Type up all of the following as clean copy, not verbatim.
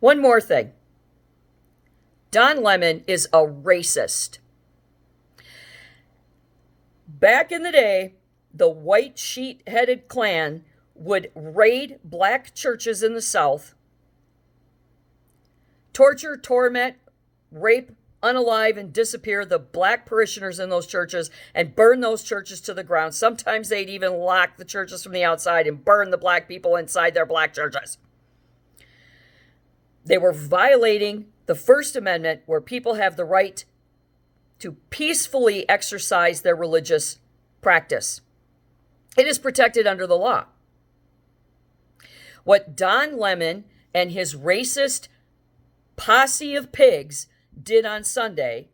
One more thing. Don Lemon is a racist. Back in the day, the white sheet-headed Klan would raid black churches in the South, torture, torment, rape, unalive, and disappear the black parishioners in those churches and burn those churches to the ground. Sometimes they'd even lock the churches from the outside and burn the black people inside their black churches. They were violating the First Amendment, where people have the right to peacefully exercise their religious practice. It is protected under the law. What Don Lemon and his racist posse of pigs did on Sunday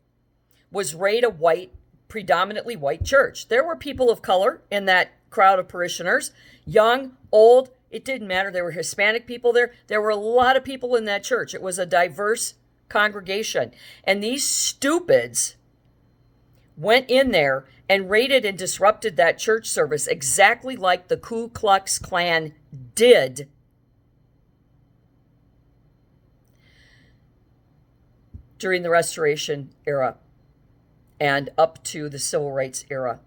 was raid a predominantly white church. There were people of color in that crowd of parishioners, young, old, it didn't matter. There were Hispanic people there. There were a lot of people in that church. It was a diverse congregation. And these stupids went in there and raided and disrupted that church service exactly like the Ku Klux Klan did during the Restoration era and up to the Civil Rights era.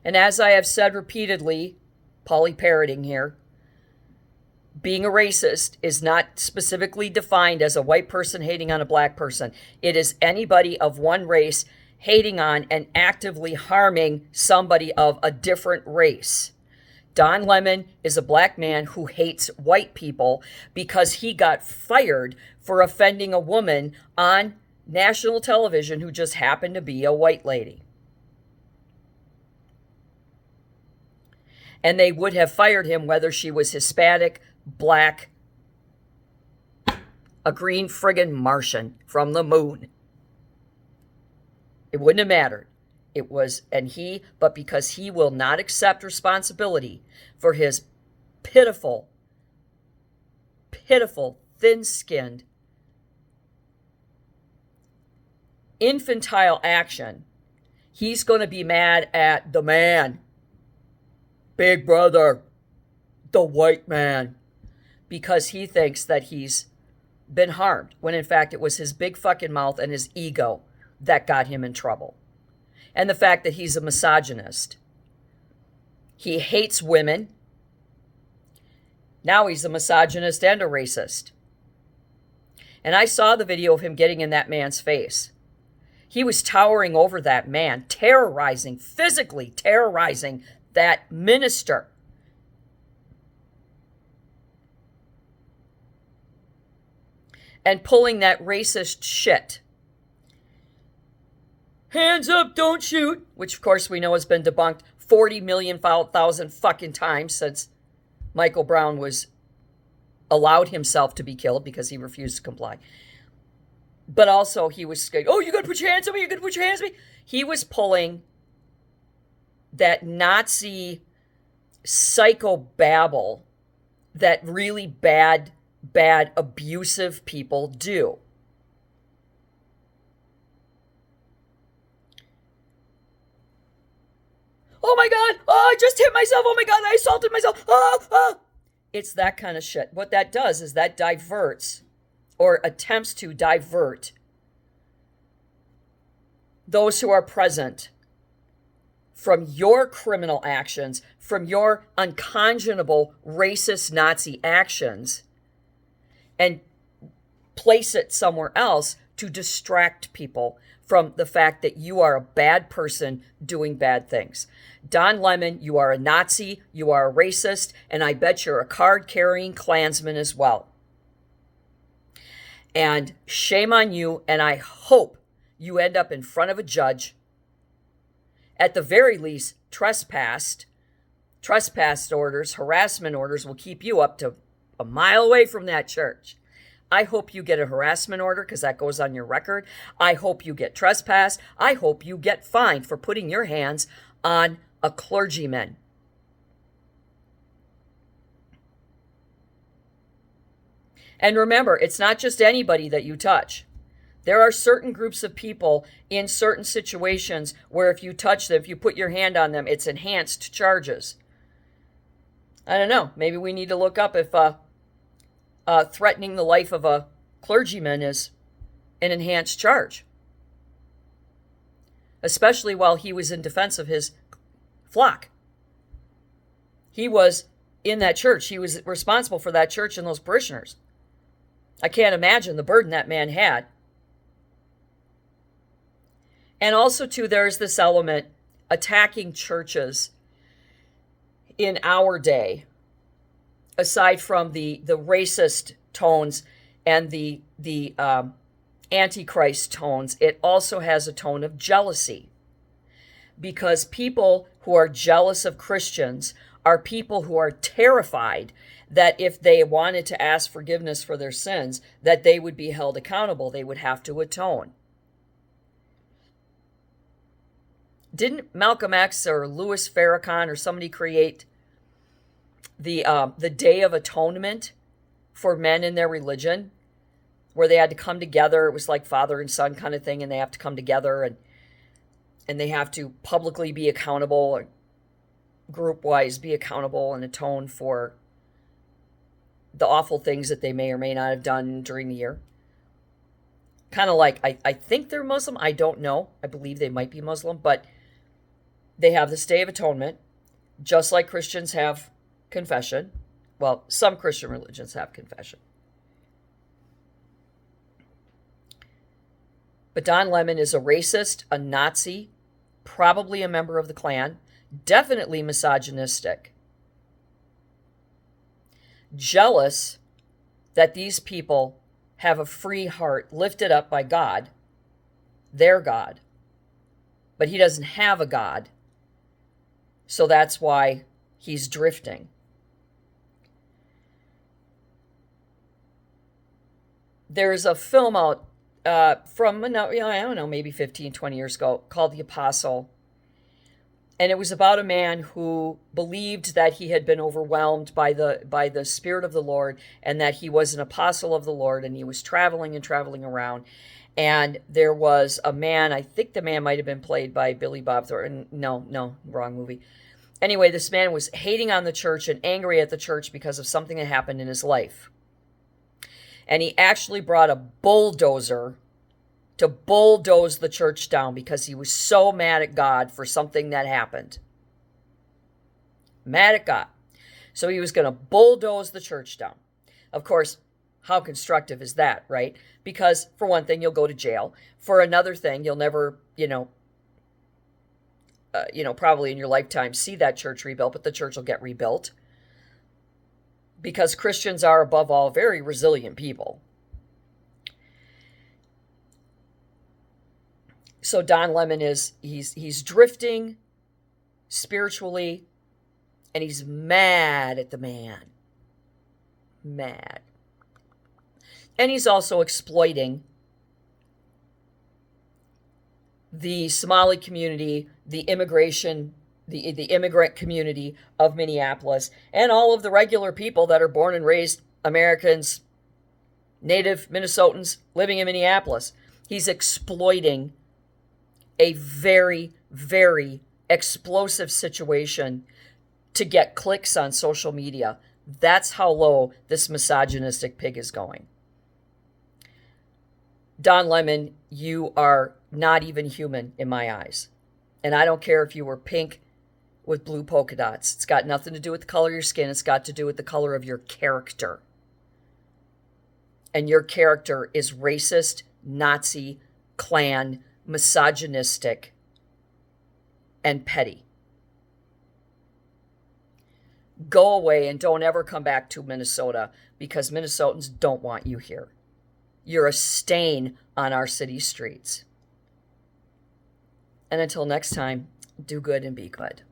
And as I have said repeatedly, poly-parroting here, being a racist is not specifically defined as a white person hating on a black person. It is anybody of one race hating on and actively harming somebody of a different race. Don Lemon is a black man who hates white people because he got fired for offending a woman on national television who just happened to be a white lady. And they would have fired him whether she was Hispanic, black, a green friggin' Martian from the moon. It wouldn't have mattered. It was, but because he will not accept responsibility for his pitiful, thin-skinned, infantile action, he's going to be mad at the man, Big Brother, the white man, because he thinks that he's been harmed, when in fact it was his big fucking mouth and his ego that got him in trouble. And the fact that he's a misogynist. He hates women. Now he's a misogynist and a racist. And I saw the video of him getting in that man's face. He was towering over that man, physically terrorizing that minister. And pulling that racist shit. Hands up, don't shoot, which of course we know has been debunked 40 million thousand fucking times since Michael Brown was allowed himself to be killed because he refused to comply. But also he was saying, oh, you gotta put your hands on me, you gotta put your hands on me. He was pulling that Nazi psychobabble that really bad, abusive people do. Oh my God, oh, I just hit myself. Oh my God, I assaulted myself. It's that kind of shit. What that does is that diverts or attempts to divert those who are present from your criminal actions, from your unconscionable racist Nazi actions, and place it somewhere else to distract people from the fact that you are a bad person doing bad things. Don Lemon, you are a Nazi, you are a racist, and I bet you're a card-carrying Klansman as well. And shame on you, and I hope you end up in front of a judge, at the very least, trespass orders, harassment orders will keep you up to a mile away from that church. I hope you get a harassment order because that goes on your record. I hope you get trespass. I hope you get fined for putting your hands on a clergyman. And remember, it's not just anybody that you touch. There are certain groups of people in certain situations where if you touch them, if you put your hand on them, it's enhanced charges. I don't know. Maybe we need to look up if threatening the life of a clergyman is an enhanced charge, especially while he was in defense of his flock. He was in that church. He was responsible for that church and those parishioners. I can't imagine the burden that man had. And also, too, there's this element attacking churches in our day, aside from the racist tones and the antichrist tones. It also has a tone of jealousy, because people who are jealous of Christians are people who are terrified that if they wanted to ask forgiveness for their sins, that they would be held accountable. They would have to atone. Didn't Malcolm X or Louis Farrakhan or somebody create the Day of Atonement for men in their religion, where they had to come together? It was like father and son kind of thing, and they have to come together and they have to publicly be accountable, or group-wise be accountable and atone for the awful things that they may or may not have done during the year. Kind of like, I think they're Muslim. I don't know. I believe they might be Muslim, but they have this Day of Atonement, just like Christians have confession. Well, some Christian religions have confession. But Don Lemon is a racist, a Nazi, probably a member of the Klan, definitely misogynistic, jealous that these people have a free heart lifted up by God, their God, but he doesn't have a God, so that's why he's drifting. There's a film out from, I don't know, maybe 15, 20 years ago, called The Apostle. And it was about a man who believed that he had been overwhelmed by the Spirit of the Lord, and that he was an apostle of the Lord, and he was traveling around. And there was a man, I think the man might have been played by Billy Bob Thornton. No, wrong movie. Anyway, this man was hating on the church and angry at the church because of something that happened in his life. And he actually brought a bulldozer to bulldoze the church down because he was so mad at God for something that happened. Mad at God. So he was going to bulldoze the church down. Of course, how constructive is that, right? Because for one thing, you'll go to jail. For another thing, you'll never, probably in your lifetime see that church rebuilt, but the church will get rebuilt. Because Christians are, above all, very resilient people. So Don Lemon he's drifting spiritually, and he's mad at the man. Mad. And he's also exploiting the Somali community, the immigrant community of Minneapolis, and all of the regular people that are born and raised Americans, native Minnesotans living in Minneapolis. He's exploiting a very, very explosive situation to get clicks on social media. That's how low this misogynistic pig is going. Don Lemon, you are not even human in my eyes. And I don't care if you were pink with blue polka dots. It's got nothing to do with the color of your skin. It's got to do with the color of your character. And your character is racist, Nazi, Klan, misogynistic, and petty. Go away and don't ever come back to Minnesota, because Minnesotans don't want you here. You're a stain on our city streets. And until next time, do good and be good.